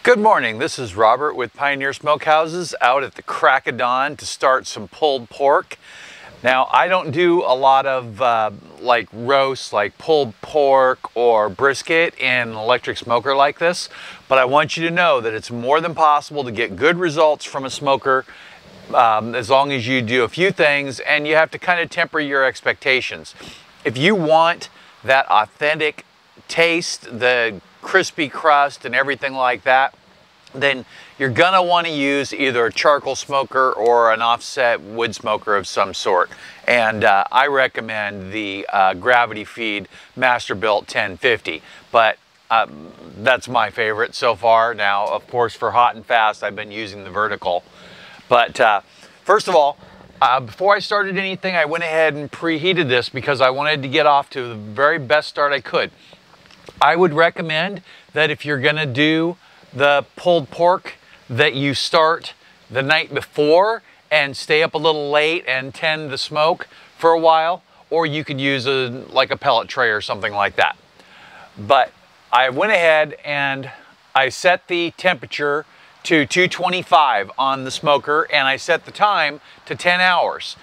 Good morning, this is Robert with Pioneer Smokehouses out at the crack of dawn to start some pulled pork. Now, I don't do a lot of like roasts, like pulled pork or brisket in an electric smoker like this, but I want you to know that it's more than possible to get good results from a smoker as long as you do a few things, and you have to kind of temper your expectations. If you want that authentic taste, the crispy crust and everything like that, then you're gonna want to use either a charcoal smoker or an offset wood smoker of some sort. And I recommend the Gravity Feed Masterbuilt 1050, but that's my favorite so far. Now, of course, for hot and fast, I've been using the vertical. But first of all, before I started anything, I went ahead and preheated this because I wanted to get off to the very best start I could. I would recommend that if you're gonna do the pulled pork, that you start the night before and stay up a little late and tend the smoke for a while, or you could use like a pellet tray or something like that. But I went ahead and I set the temperature to 225 on the smoker, and I set the time to 10 hours.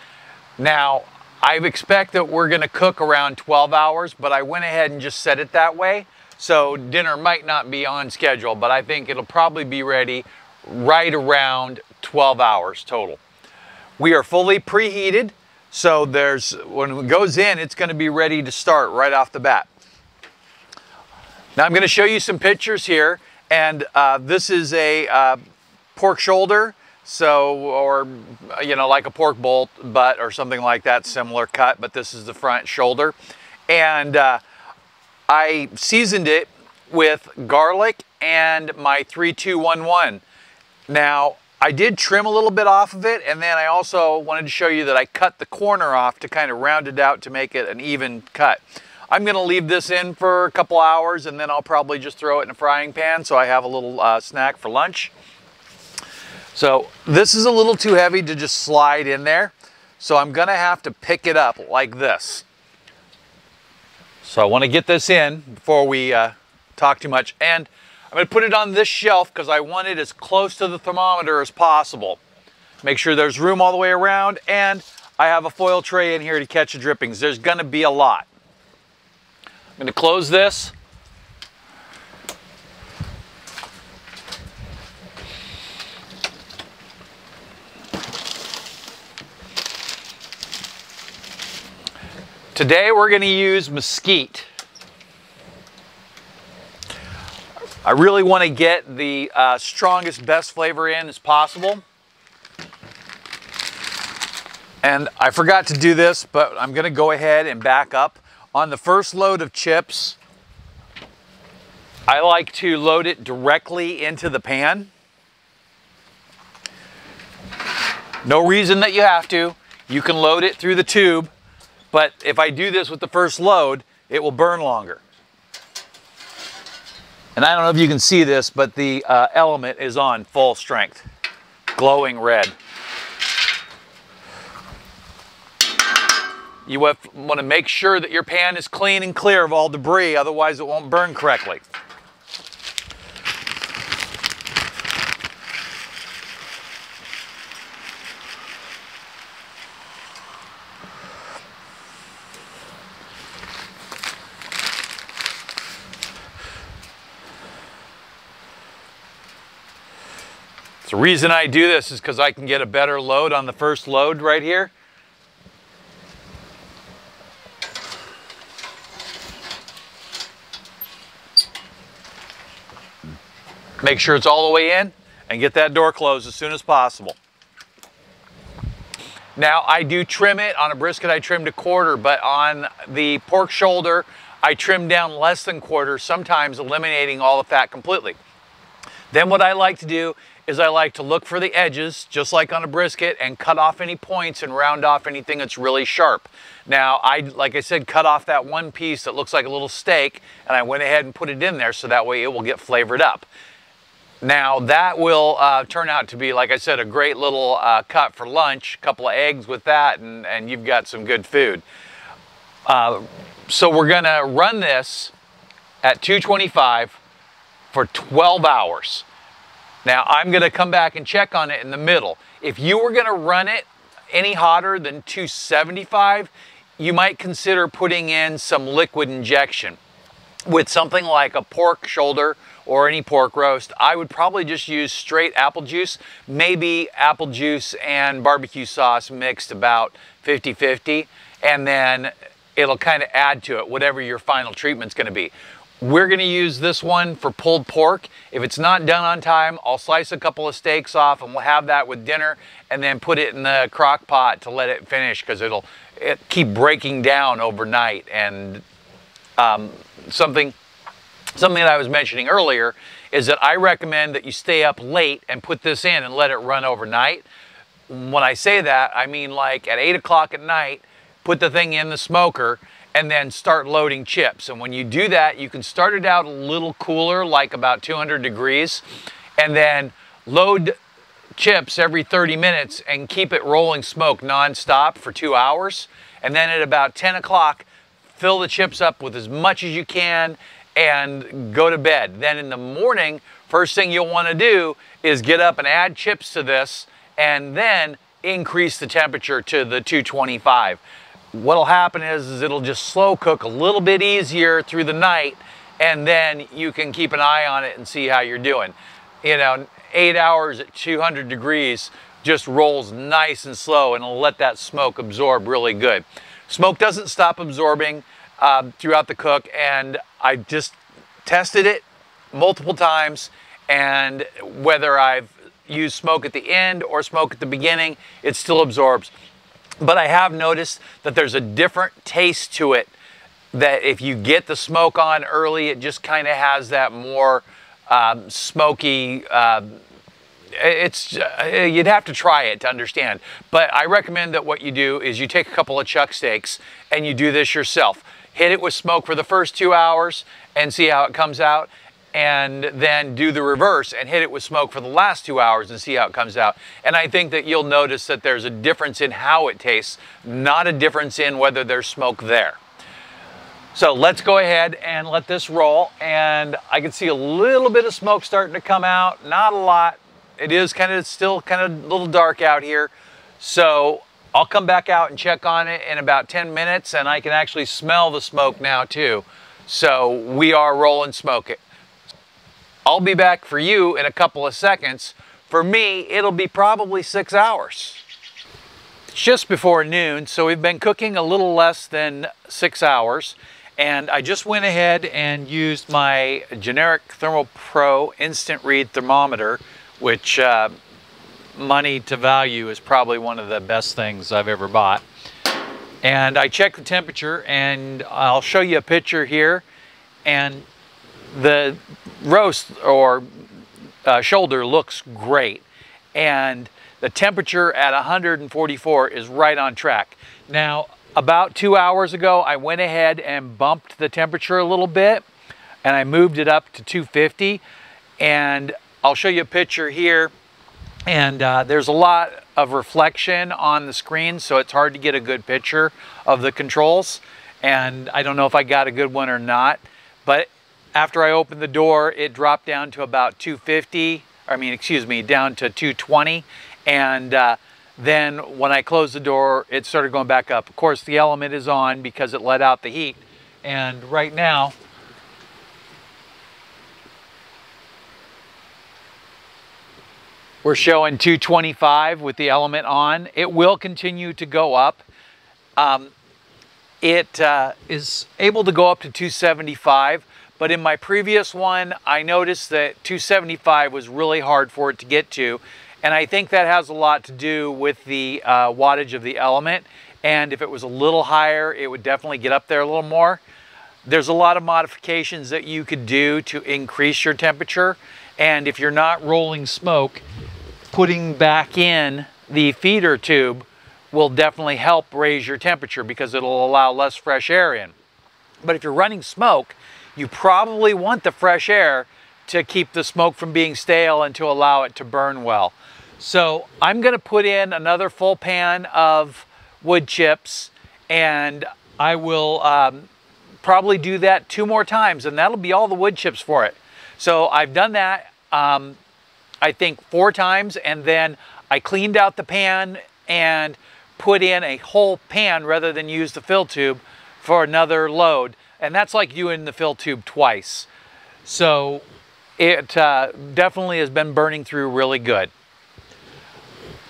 Now, I expect that we're gonna cook around 12 hours, but I went ahead and just set it that way. So dinner might not be on schedule, but I think it'll probably be ready right around 12 hours total. We are fully preheated, so when it goes in, it's gonna be ready to start right off the bat. Now I'm gonna show you some pictures here, and this is a pork shoulder. So, or, you know, like a pork butt or something like that, similar cut, but this is the front shoulder. And I seasoned it with garlic and my 3-2-1-1. Now, I did trim a little bit off of it, and then I also wanted to show you that I cut the corner off to kind of round it out to make it an even cut. I'm gonna leave this in for a couple hours, and then I'll probably just throw it in a frying pan so I have a little snack for lunch. So this is a little too heavy to just slide in there, so I'm gonna have to pick it up like this. So I want to get this in before we talk too much, and I'm going to put it on this shelf because I want it as close to the thermometer as possible. Make sure there's room all the way around, and I have a foil tray in here to catch the drippings. There's going to be a lot. I'm going to close this. Today we're going to use mesquite. I really want to get the strongest, best flavor in as possible. And I forgot to do this, but I'm going to go ahead and back up. On the first load of chips, I like to load it directly into the pan. No reason that you have to. You can load it through the tube. But if I do this with the first load, it will burn longer. And I don't know if you can see this, but the element is on full strength, glowing red. You want to make sure that your pan is clean and clear of all debris, otherwise it won't burn correctly. The reason I do this is because I can get a better load on the first load right here. Make sure it's all the way in and get that door closed as soon as possible. Now, I do trim it. On a brisket I trimmed a quarter, but on the pork shoulder I trim down less than quarter, sometimes eliminating all the fat completely. Then what I like to do is I like to look for the edges, just like on a brisket, and cut off any points and round off anything that's really sharp. Now, like I said, cut off that one piece that looks like a little steak, and I went ahead and put it in there so that way it will get flavored up. Now, that will turn out to be, like I said, a great little cut for lunch. A couple of eggs with that, and you've got some good food. So we're gonna run this at 225 for 12 hours. Now I'm going to come back and check on it in the middle. If you were going to run it any hotter than 275, you might consider putting in some liquid injection. With something like a pork shoulder or any pork roast, I would probably just use straight apple juice, maybe apple juice and barbecue sauce mixed about 50-50, and then it'll kind of add to it, whatever your final treatment's going to be. We're going to use this one for pulled pork. If it's not done on time, I'll slice a couple of steaks off and we'll have that with dinner, and then put it in the crock pot to let it finish, because it'll keep breaking down overnight. And something that I was mentioning earlier is that I recommend that you stay up late and put this in and let it run overnight. When I say that, I mean like at 8 o'clock at night, put the thing in the smoker and then start loading chips. And when you do that, you can start it out a little cooler, like about 200 degrees, and then load chips every 30 minutes and keep it rolling smoke nonstop for 2 hours. And then at about 10 o'clock, fill the chips up with as much as you can and go to bed. Then in the morning, first thing you'll want to do is get up and add chips to this, and then increase the temperature to the 225. What'll happen is it'll just slow cook a little bit easier through the night, and then you can keep an eye on it and see how you're doing. You know, 8 hours at 200 degrees just rolls nice and slow, and it'll let that smoke absorb really good. Smoke doesn't stop absorbing throughout the cook, and I just tested it multiple times, and whether I've used smoke at the end or smoke at the beginning, it still absorbs. But I have noticed that there's a different taste to it, that if you get the smoke on early, it just kind of has that more smoky, you'd have to try it to understand. But I recommend that what you do is you take a couple of chuck steaks and you do this yourself. Hit it with smoke for the first 2 hours and see how it comes out, and then do the reverse and hit it with smoke for the last 2 hours and see how it comes out. And I think that you'll notice that there's a difference in how it tastes, not a difference in whether there's smoke there. So let's go ahead and let this roll, and I can see a little bit of smoke starting to come out, not a lot. It is still kind of a little dark out here. So I'll come back out and check on it in about 10 minutes, and I can actually smell the smoke now too. So we are rolling smoke. I'll be back for you in a couple of seconds. For me, it'll be probably 6 hours. It's just before noon, so we've been cooking a little less than 6 hours. And I just went ahead and used my generic ThermoPro instant read thermometer, which money to value is probably one of the best things I've ever bought. And I checked the temperature, and I'll show you a picture here. And the roast or shoulder looks great, and the temperature at 144 is right on track. Now, about 2 hours ago, I went ahead and bumped the temperature a little bit, and I moved it up to 250, and I'll show you a picture here. And there's a lot of reflection on the screen, so it's hard to get a good picture of the controls, and I don't know if I got a good one or not. But after I opened the door, it dropped down to about 250, down to 220. And then when I closed the door, it started going back up. Of course, the element is on because it let out the heat. And right now, we're showing 225 with the element on. It will continue to go up. It is able to go up to 275. But in my previous one, I noticed that 275 was really hard for it to get to. And I think that has a lot to do with the wattage of the element. And if it was a little higher, it would definitely get up there a little more. There's a lot of modifications that you could do to increase your temperature. And if you're not rolling smoke, putting back in the feeder tube will definitely help raise your temperature because it'll allow less fresh air in. But if you're running smoke, you probably want the fresh air to keep the smoke from being stale and to allow it to burn well. So I'm going to put in another full pan of wood chips, and I will probably do that 2 more times, and that'll be all the wood chips for it. So I've done that. I think 4 times, and then I cleaned out the pan and put in a whole pan rather than use the fill tube for another load. And that's like doing the fill tube twice. So it definitely has been burning through really good.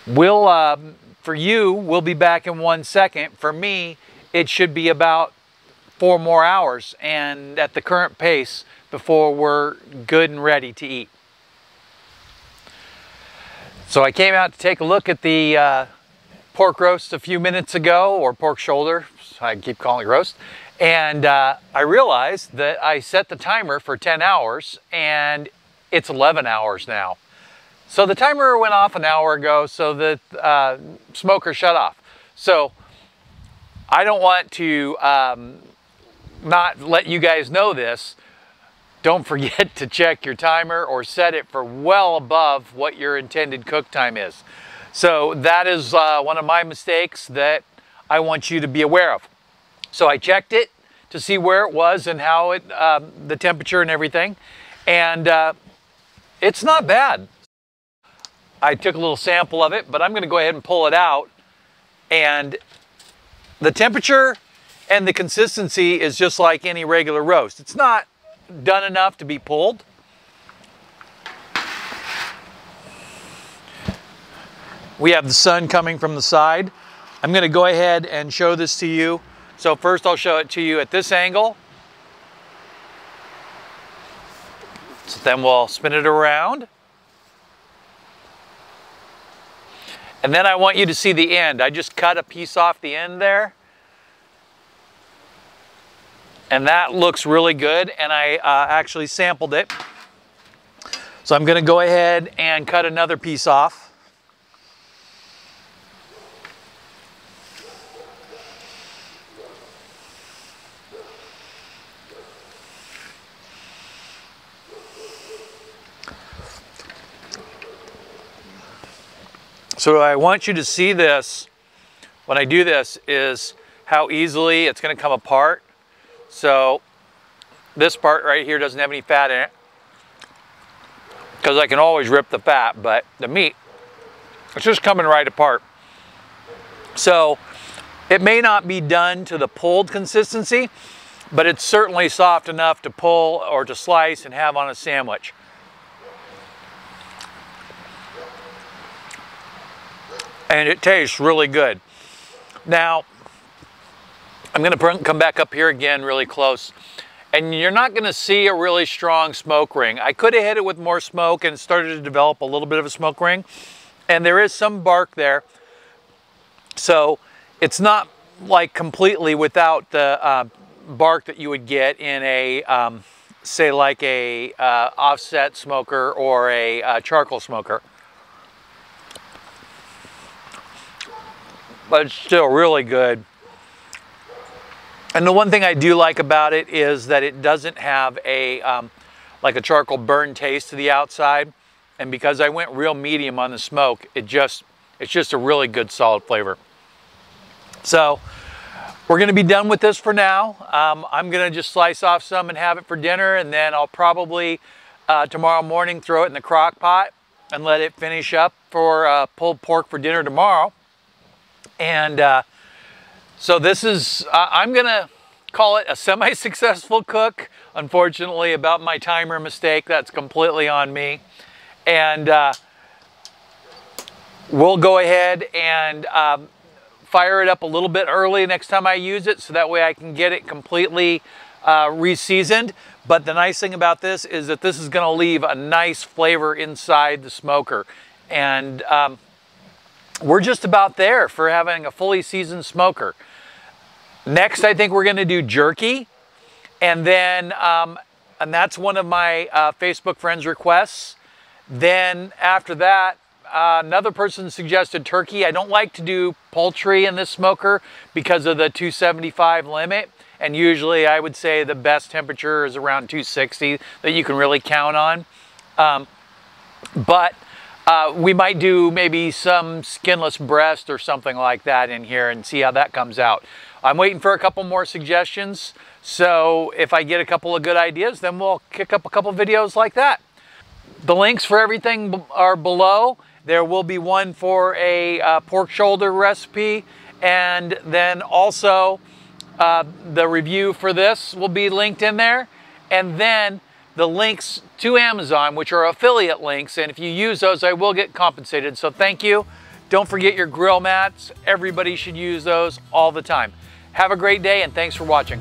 For you, we'll be back in 1 second. For me, it should be about 4 more hours, and at the current pace, before we're good and ready to eat. So I came out to take a look at the pork roast a few minutes ago, or pork shoulder, I keep calling it roast. And I realized that I set the timer for 10 hours and it's 11 hours now. So the timer went off an hour ago, so the smoker shut off. So I don't want to not let you guys know this. Don't forget to check your timer or set it for well above what your intended cook time is. So that is one of my mistakes that I want you to be aware of. So I checked it to see where it was and how it, the temperature and everything. And it's not bad. I took a little sample of it, but I'm gonna go ahead and pull it out. And the temperature and the consistency is just like any regular roast. It's not done enough to be pulled. We have the sun coming from the side. I'm gonna go ahead and show this to you. So first I'll show it to you at this angle. So then we'll spin it around. And then I want you to see the end. I just cut a piece off the end there. And that looks really good, and I actually sampled it. So I'm gonna go ahead and cut another piece off. So I want you to see this, when I do this, is how easily it's gonna come apart. So this part right here doesn't have any fat in it, because I can always rip the fat, but the meat, it's just coming right apart. So it may not be done to the pulled consistency, but it's certainly soft enough to pull or to slice and have on a sandwich. And it tastes really good. Now, I'm gonna come back up here again really close. And you're not gonna see a really strong smoke ring. I could have hit it with more smoke and started to develop a little bit of a smoke ring. And there is some bark there. So it's not like completely without the bark that you would get in a, say like a offset smoker or a charcoal smoker. But it's still really good. And the one thing I do like about it is that it doesn't have a like a charcoal burn taste to the outside. And because I went real medium on the smoke, it's just a really good solid flavor. So we're gonna be done with this for now. I'm gonna just slice off some and have it for dinner, and then I'll probably tomorrow morning throw it in the crock pot and let it finish up for pulled pork for dinner tomorrow. And so this is, I'm gonna call it a semi-successful cook. Unfortunately, about my timer mistake, that's completely on me. And we'll go ahead and fire it up a little bit early next time I use it, so that way I can get it completely re-seasoned. But the nice thing about this is that this is gonna leave a nice flavor inside the smoker. And we're just about there for having a fully seasoned smoker. Next, I think we're gonna do jerky. And then, and that's one of my Facebook friends' requests. Then after that, another person suggested turkey. I don't like to do poultry in this smoker because of the 275 limit. And usually I would say the best temperature is around 260 that you can really count on. But we might do maybe some skinless breast or something like that in here and see how that comes out. I'm waiting for a couple more suggestions. So if I get a couple of good ideas, then we'll kick up a couple videos like that. The links for everything are below. There will be one for a pork shoulder recipe, and then also the review for this will be linked in there, and then the links to Amazon, which are affiliate links, and if you use those, I will get compensated. So thank you. Don't forget your grill mats. Everybody should use those all the time. Have a great day, and thanks for watching.